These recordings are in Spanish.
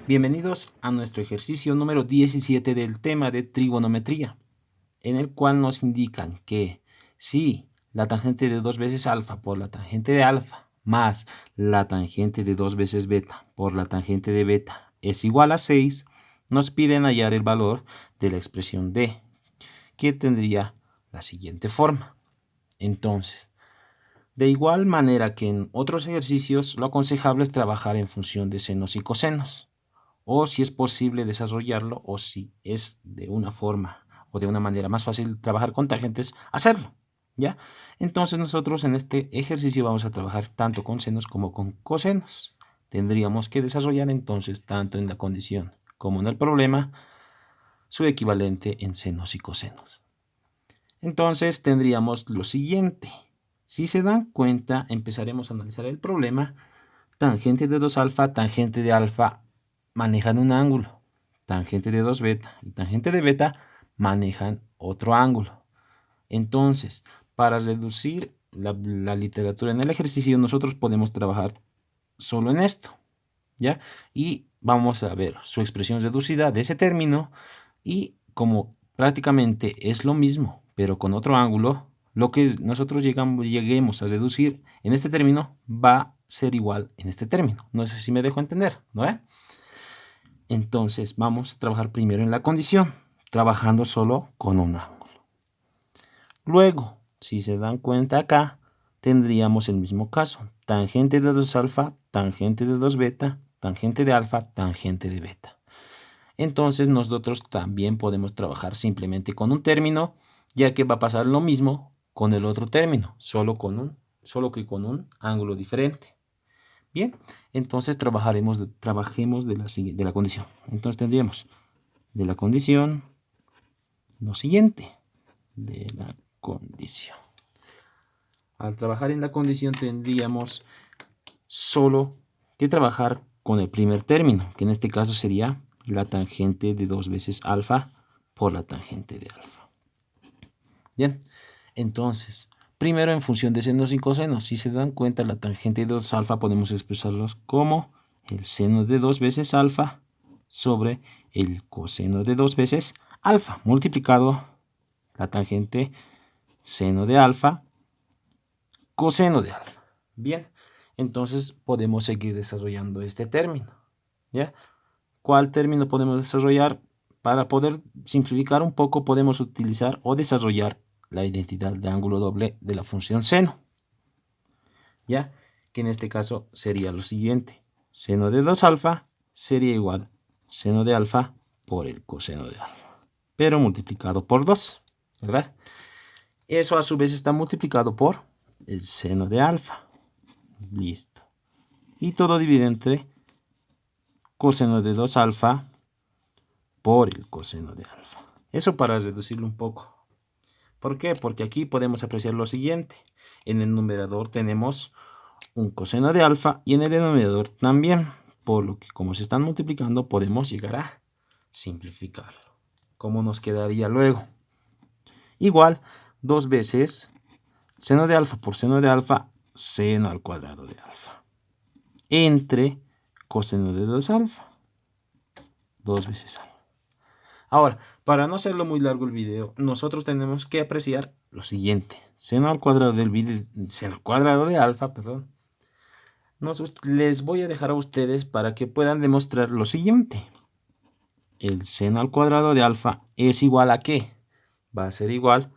Bienvenidos a nuestro ejercicio número 17 del tema de trigonometría, en el cual nos indican que si la tangente de 2 veces alfa por la tangente de alfa más la tangente de 2 veces beta por la tangente de beta es igual a 6, nos piden hallar el valor de la expresión d, que tendría la siguiente forma. Entonces, de igual manera que en otros ejercicios, lo aconsejable es trabajar en función de senos y cosenos, o si es posible desarrollarlo, o si es de una forma o de una manera más fácil trabajar con tangentes, hacerlo, ¿ya? Entonces nosotros en este ejercicio vamos a trabajar tanto con senos como con cosenos. Tendríamos que desarrollar entonces, tanto en la condición como en el problema, su equivalente en senos y cosenos. Entonces tendríamos lo siguiente. Si se dan cuenta, empezaremos a analizar el problema. Tangente de 2 alfa, tangente de alfa manejan un ángulo. Tangente de 2 beta y tangente de beta manejan otro ángulo. Entonces, para reducir la literatura en el ejercicio, nosotros podemos trabajar solo en esto, ¿ya? Y vamos a ver su expresión reducida de ese término, y como prácticamente es lo mismo, pero con otro ángulo, lo que nosotros lleguemos a reducir en este término va a ser igual en este término. No sé si me dejo entender, ¿no? Entonces vamos a trabajar primero en la condición, trabajando solo con un ángulo. Luego, si se dan cuenta acá, tendríamos el mismo caso. Tangente de 2 alfa, tangente de 2 beta, tangente de alfa, tangente de beta. Entonces nosotros también podemos trabajar simplemente con un término, ya que va a pasar lo mismo con el otro término, solo que con un ángulo diferente. Bien, entonces trabajemos de la condición. Entonces tendríamos de la condición lo siguiente, de la condición. Al trabajar en la condición tendríamos solo que trabajar con el primer término, que en este caso sería la tangente de 2 veces alfa por la tangente de alfa. Bien, entonces, primero en función de senos y cosenos. Si se dan cuenta, la tangente de 2 alfa podemos expresarlos como el seno de 2 veces alfa sobre el coseno de 2 veces alfa, multiplicado la tangente seno de alfa, coseno de alfa. Bien, entonces podemos seguir desarrollando este término, ¿ya? ¿Cuál término podemos desarrollar? Para poder simplificar un poco, podemos utilizar o desarrollar la identidad de ángulo doble de la función seno, ¿ya? Que en este caso sería lo siguiente. Seno de 2 alfa sería igual seno de alfa por el coseno de alfa, pero multiplicado por 2, ¿verdad? Eso a su vez está multiplicado por el seno de alfa. Listo. Y todo dividido entre coseno de 2 alfa por el coseno de alfa. Eso para reducirlo un poco. ¿Por qué? Porque aquí podemos apreciar lo siguiente. En el numerador tenemos un coseno de alfa y en el denominador también. Por lo que como se están multiplicando podemos llegar a simplificarlo. ¿Cómo nos quedaría luego? Igual 2 veces seno de alfa por seno de alfa, seno al cuadrado de alfa. Entre coseno de 2 alfa. 2 veces alfa. Ahora, para no hacerlo muy largo el video, nosotros tenemos que apreciar lo siguiente. Seno al cuadrado seno al cuadrado de alfa, perdón. Les voy a dejar a ustedes para que puedan demostrar lo siguiente. El seno al cuadrado de alfa es igual a ¿qué? Va a ser igual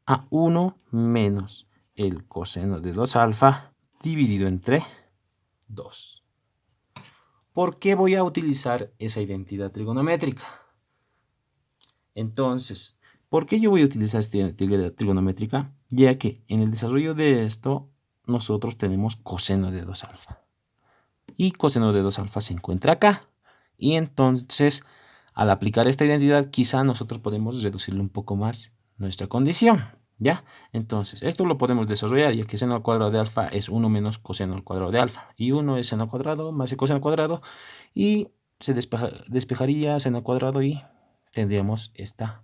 a 1 menos el coseno de 2 alfa dividido entre 2. ¿Por qué voy a utilizar esa identidad trigonométrica? Entonces, ¿por qué yo voy a utilizar esta identidad trigonométrica? Ya que en el desarrollo de esto, nosotros tenemos coseno de 2 alfa. Y coseno de 2 alfa se encuentra acá. Y entonces, al aplicar esta identidad, quizá nosotros podemos reducirle un poco más nuestra condición, ¿ya? Entonces, esto lo podemos desarrollar, ya que seno al cuadrado de alfa es 1 menos coseno al cuadrado de alfa. Y 1 es seno al cuadrado más el coseno al cuadrado. Y se despejaría seno al cuadrado y tendríamos esta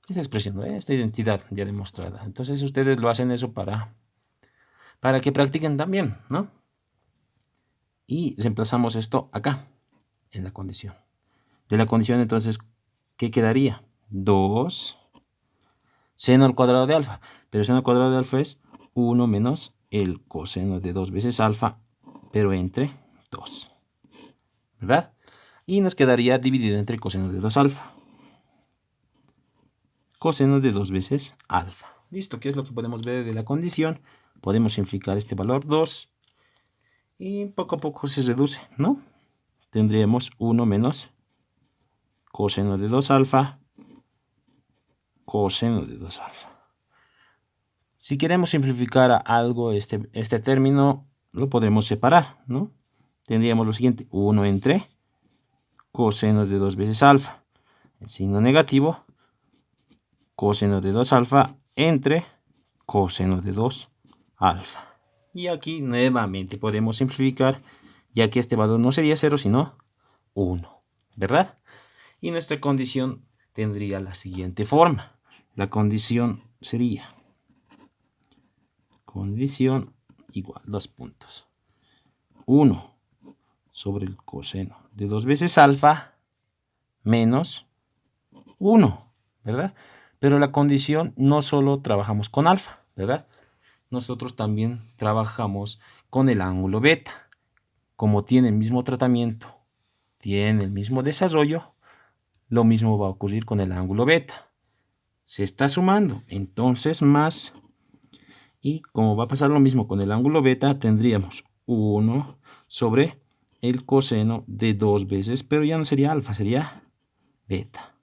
expresión, ¿no? Esta identidad ya demostrada. Entonces, ustedes lo hacen eso para que practiquen también, ¿no? Y reemplazamos esto acá. en la condición. De la condición, entonces, ¿qué quedaría? 2 seno al cuadrado de alfa. Pero el seno al cuadrado de alfa es 1 menos el coseno de 2 veces alfa, pero entre 2. ¿Verdad? Y nos quedaría dividido entre coseno de 2 alfa. Coseno de 2 veces alfa. Listo, ¿qué es lo que podemos ver de la condición? Podemos simplificar este valor 2 y poco a poco se reduce, ¿no? Tendríamos 1 menos coseno de 2 alfa, coseno de 2 alfa. Si queremos simplificar algo este término, lo podemos separar, ¿no? Tendríamos lo siguiente, 1 entre coseno de 2 veces alfa, el signo negativo, coseno de 2 alfa entre coseno de 2 alfa. Y aquí nuevamente podemos simplificar, ya que este valor no sería 0, sino 1, ¿verdad? Y nuestra condición tendría la siguiente forma. La condición sería condición igual, 2 puntos. 1 sobre el coseno de 2 veces alfa menos 1, ¿verdad? Pero la condición no solo trabajamos con alfa, ¿verdad? Nosotros también trabajamos con el ángulo beta. Como tiene el mismo tratamiento, tiene el mismo desarrollo, lo mismo va a ocurrir con el ángulo beta. Se está sumando, entonces más. Y como va a pasar lo mismo con el ángulo beta, tendríamos 1 sobre el coseno de 2 veces, pero ya no sería alfa, sería beta.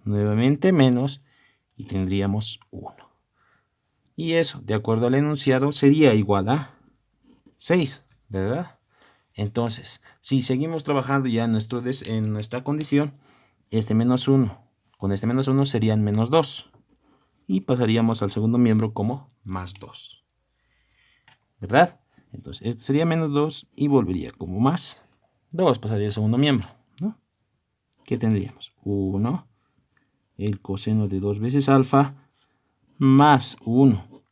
Nuevamente menos y tendríamos 1. Y eso, de acuerdo al enunciado, sería igual a 6, ¿verdad? Entonces, si seguimos trabajando ya en nuestra condición, este menos 1 con este menos 1 serían menos 2. Y pasaríamos al segundo miembro como más 2. ¿Verdad? Entonces, esto sería menos 2 y volvería como más 2. Pasaría al segundo miembro, ¿no? ¿Qué tendríamos? 1, el coseno de 2 veces alfa, más 1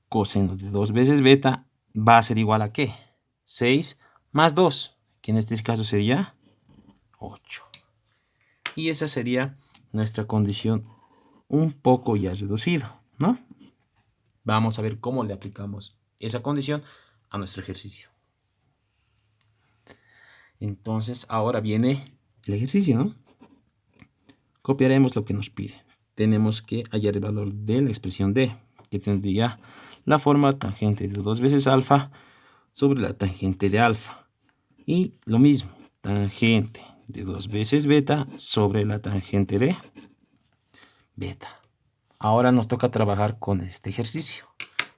coseno de 2 veces beta va a ser igual a ¿qué? 6 más 2, que en este caso sería 8. Y esa sería nuestra condición un poco ya reducido, ¿no? Vamos a ver cómo le aplicamos esa condición a nuestro ejercicio. Entonces, ahora viene el ejercicio, ¿no? Copiaremos lo que nos pide. Tenemos que hallar el valor de la expresión d, que tendría la forma tangente de 2 veces alfa sobre la tangente de alfa. Y lo mismo, tangente de 2 veces beta sobre la tangente de beta. Ahora nos toca trabajar con este ejercicio.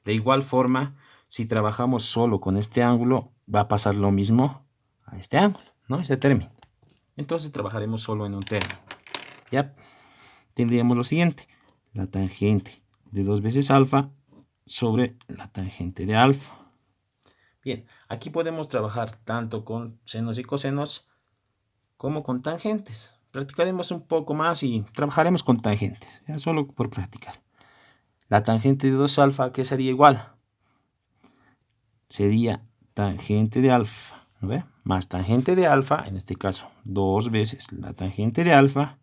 De igual forma, si trabajamos solo con este ángulo, va a pasar lo mismo a este ángulo, ¿no? Este término. Entonces trabajaremos solo en un término. Ya tendríamos lo siguiente. La tangente de 2 veces alfa sobre la tangente de alfa. Bien, aquí podemos trabajar tanto con senos y cosenos como con tangentes. Practicaremos un poco más y trabajaremos con tangentes, ya solo por practicar. La tangente de 2 alfa, ¿qué sería igual? Sería tangente de alfa, ¿no ve? Más tangente de alfa, en este caso 2 veces la tangente de alfa.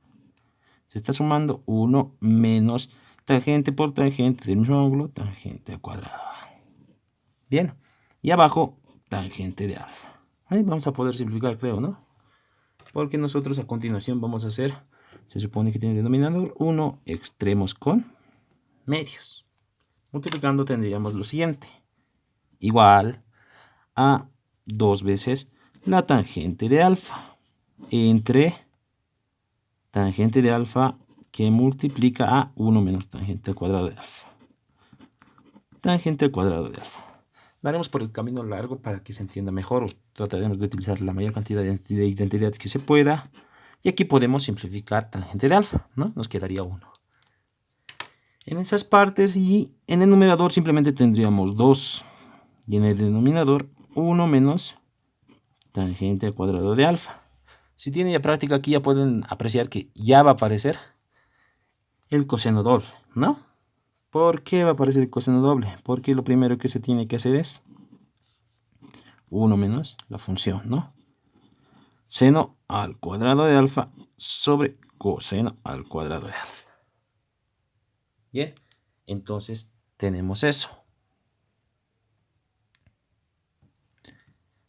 Se está sumando 1 menos tangente por tangente del mismo ángulo, tangente al cuadrado. Bien, y abajo tangente de alfa. Ahí vamos a poder simplificar, creo, ¿no? Porque nosotros a continuación vamos a hacer, se supone que tiene denominador 1, extremos con medios. Multiplicando tendríamos lo siguiente. Igual a 2 veces la tangente de alfa entre tangente de alfa que multiplica a 1 menos tangente al cuadrado de alfa. Tangente al cuadrado de alfa. Lo haremos por el camino largo para que se entienda mejor. Trataremos de utilizar la mayor cantidad de identidades que se pueda. Y aquí podemos simplificar tangente de alfa, ¿no? Nos quedaría 1. En esas partes y en el numerador simplemente tendríamos 2. Y en el denominador 1 menos tangente al cuadrado de alfa. Si tienen ya práctica aquí ya pueden apreciar que ya va a aparecer el coseno doble, ¿no? ¿Por qué va a aparecer el coseno doble? Porque lo primero que se tiene que hacer es 1 menos la función, ¿no? seno al cuadrado de alfa sobre coseno al cuadrado de alfa. Bien, entonces tenemos eso.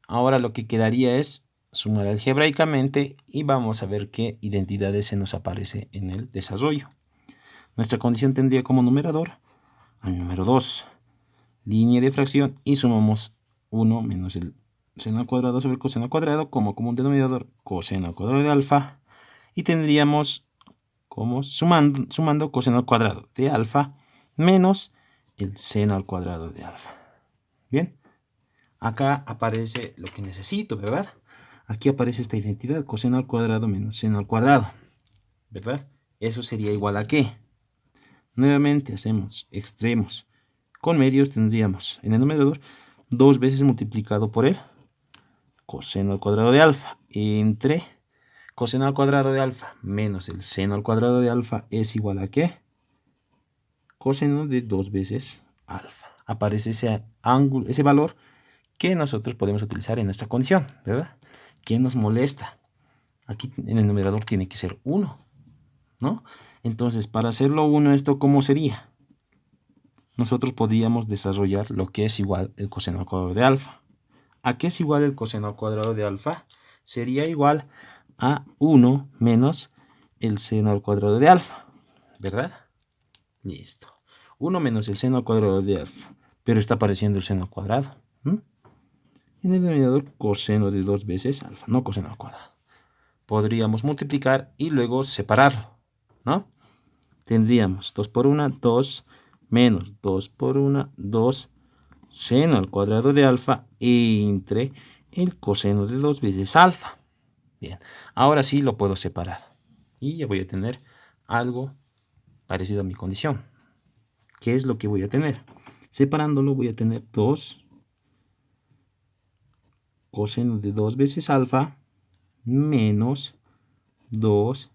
Ahora lo que quedaría es sumar algebraicamente y vamos a ver qué identidades se nos aparece en el desarrollo. Nuestra condición tendría como numerador al número 2, línea de fracción, y sumamos 1 menos el seno al cuadrado sobre el coseno al cuadrado como común denominador coseno al cuadrado de alfa, y tendríamos como sumando coseno al cuadrado de alfa menos el seno al cuadrado de alfa. Bien, acá aparece lo que necesito, ¿verdad? Aquí aparece esta identidad, coseno al cuadrado menos seno al cuadrado, ¿verdad? Eso sería igual a ¿qué? Nuevamente hacemos extremos con medios, tendríamos en el numerador 2 veces multiplicado por el coseno al cuadrado de alfa entre coseno al cuadrado de alfa menos el seno al cuadrado de alfa es igual a ¿qué? Coseno de 2 veces alfa. Aparece ese ángulo, ese valor que nosotros podemos utilizar en nuestra condición, ¿verdad? ¿Qué nos molesta? Aquí en el numerador tiene que ser 1, ¿no? Entonces, para hacerlo 1, ¿esto cómo sería? Nosotros podríamos desarrollar lo que es igual el coseno al cuadrado de alfa. ¿A qué es igual el coseno al cuadrado de alfa? Sería igual a 1 menos el seno al cuadrado de alfa, ¿verdad? Listo. 1 menos el seno al cuadrado de alfa, pero está apareciendo el seno al cuadrado. En el denominador coseno de 2 veces alfa, no coseno al cuadrado. Podríamos multiplicar y luego separarlo, ¿no? Tendríamos 2 por 1, 2, menos 2 por 1, 2, seno al cuadrado de alfa entre el coseno de 2 veces alfa. Bien, ahora sí lo puedo separar. Y ya voy a tener algo parecido a mi condición. ¿Qué es lo que voy a tener? Separándolo voy a tener 2 coseno de 2 veces alfa menos 2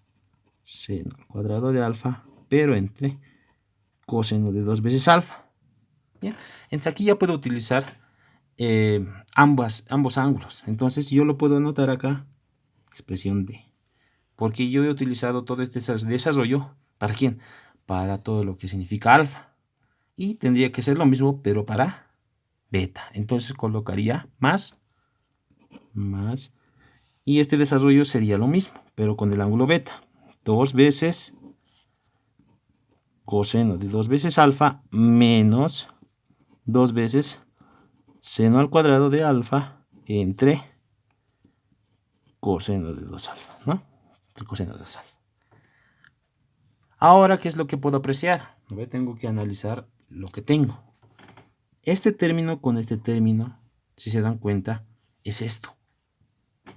seno al cuadrado de alfa, pero entre coseno de 2 veces alfa. Bien, entonces aquí ya puedo utilizar ambos ángulos. Entonces yo lo puedo anotar acá, expresión D. Porque yo he utilizado todo este desarrollo, ¿para quién? Para todo lo que significa alfa. Y tendría que ser lo mismo, pero para beta. Entonces colocaría más, y este desarrollo sería lo mismo, pero con el ángulo beta. 2 veces coseno de 2 veces alfa menos 2 veces seno al cuadrado de alfa entre coseno de 2 alfa, ¿no? El coseno de 2 alfa. Ahora, ¿qué es lo que puedo apreciar? Tengo que analizar lo que tengo. Este término con este término, si se dan cuenta, es esto,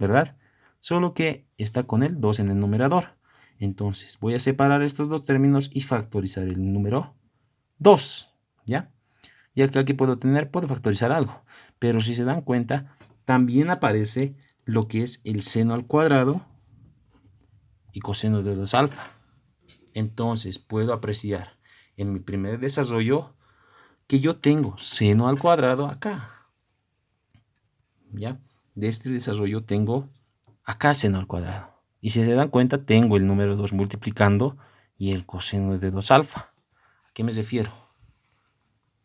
¿verdad? Solo que está con el 2 en el numerador. Entonces, voy a separar estos dos términos y factorizar el número 2, ¿ya? Y acá que puedo factorizar algo. Pero si se dan cuenta, también aparece lo que es el seno al cuadrado y coseno de 2 alfa. Entonces puedo apreciar en mi primer desarrollo que yo tengo seno al cuadrado acá. ¿Ya? De este desarrollo tengo acá seno al cuadrado. Y si se dan cuenta, tengo el número 2 multiplicando y el coseno de 2 alfa. ¿A qué me refiero?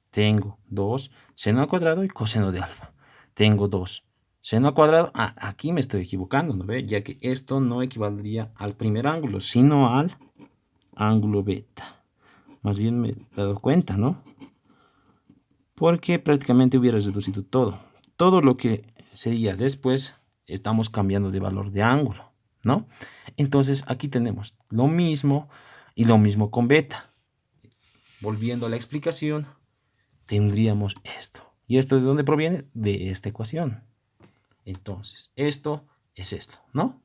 Tengo 2 seno al cuadrado y coseno de alfa. Tengo 2 seno al cuadrado. Aquí me estoy equivocando, ¿no ve? Ya que esto no equivaldría al primer ángulo, sino al ángulo beta. Más bien me he dado cuenta, ¿no? Porque prácticamente hubiera reducido todo. Todo lo que sería después, estamos cambiando de valor de ángulo, ¿no? Entonces aquí tenemos lo mismo y lo mismo con beta. Volviendo a la explicación, tendríamos esto. ¿Y esto de dónde proviene? De esta ecuación. Entonces, esto es esto, ¿no?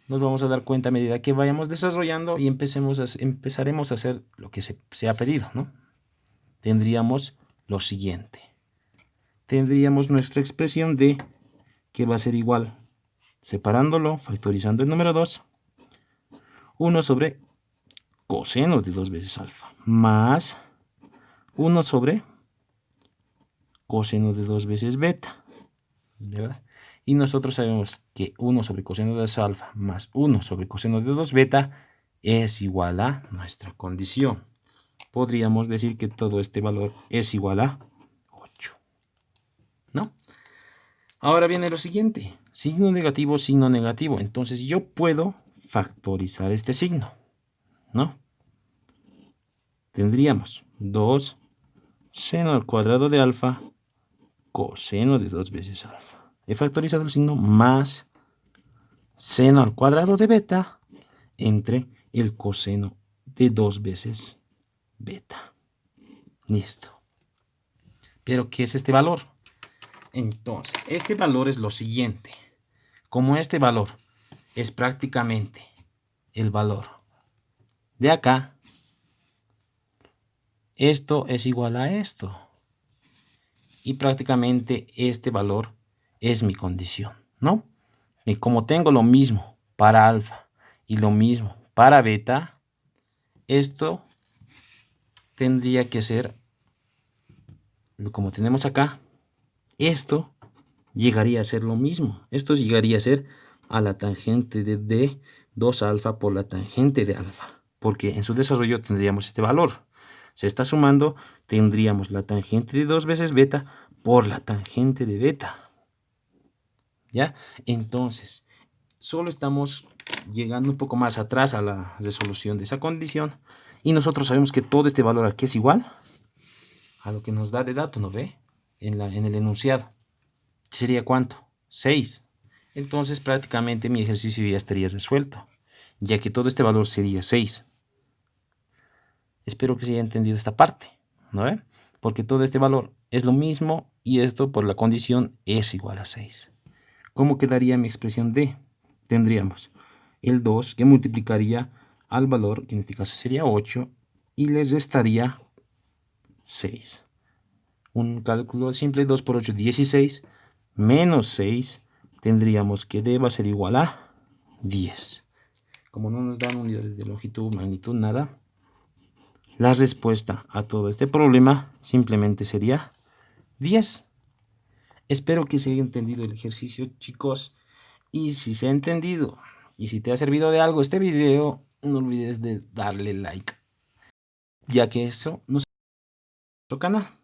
Nos vamos a dar cuenta a medida que vayamos desarrollando y empezaremos a hacer lo que se ha pedido, ¿no? Tendríamos lo siguiente. Tendríamos nuestra expresión de que va a ser igual, separándolo, factorizando el número 2, 1 sobre coseno de 2 veces alfa, más 1 sobre coseno de 2 veces beta, ¿verdad? Y nosotros sabemos que 1 sobre coseno de 2 alfa más 1 sobre coseno de 2 beta es igual a nuestra condición. Podríamos decir que todo este valor es igual a 8, ¿no? Ahora viene lo siguiente, signo negativo, signo negativo. Entonces yo puedo factorizar este signo, ¿no? Tendríamos 2 seno al cuadrado de alfa coseno de 2 veces alfa. He factorizado el signo más seno al cuadrado de beta entre el coseno de 2 veces beta. Listo. ¿Pero qué es este valor? Entonces, este valor es lo siguiente. Como este valor es prácticamente el valor de acá, esto es igual a esto. Y prácticamente este valor es mi condición, ¿no? Y como tengo lo mismo para alfa y lo mismo para beta, esto tendría que ser, como tenemos acá, esto llegaría a ser lo mismo. Esto llegaría a ser a la tangente de 2 alfa por la tangente de alfa. Porque en su desarrollo tendríamos este valor. Se está sumando, tendríamos la tangente de 2 veces beta por la tangente de beta. ¿Ya? Entonces, solo estamos llegando un poco más atrás a la resolución de esa condición. Y nosotros sabemos que todo este valor aquí es igual a lo que nos da de dato, ¿no ve? En el enunciado. ¿Sería cuánto? 6. Entonces prácticamente mi ejercicio ya estaría resuelto, ya que todo este valor sería 6. Espero que se haya entendido esta parte, ¿no ve? Porque todo este valor es lo mismo y esto por la condición es igual a 6. ¿Cómo quedaría mi expresión D? Tendríamos el 2 que multiplicaría al valor, que en este caso sería 8, y le restaría 6. Un cálculo simple, 2 por 8, 16, menos 6, tendríamos que D va a ser igual a 10. Como no nos dan unidades de longitud, magnitud, nada, la respuesta a todo este problema simplemente sería 10. Espero que se haya entendido el ejercicio, chicos. Y si se ha entendido y si te ha servido de algo este video, no olvides de darle like, ya que eso nos nuestro canal.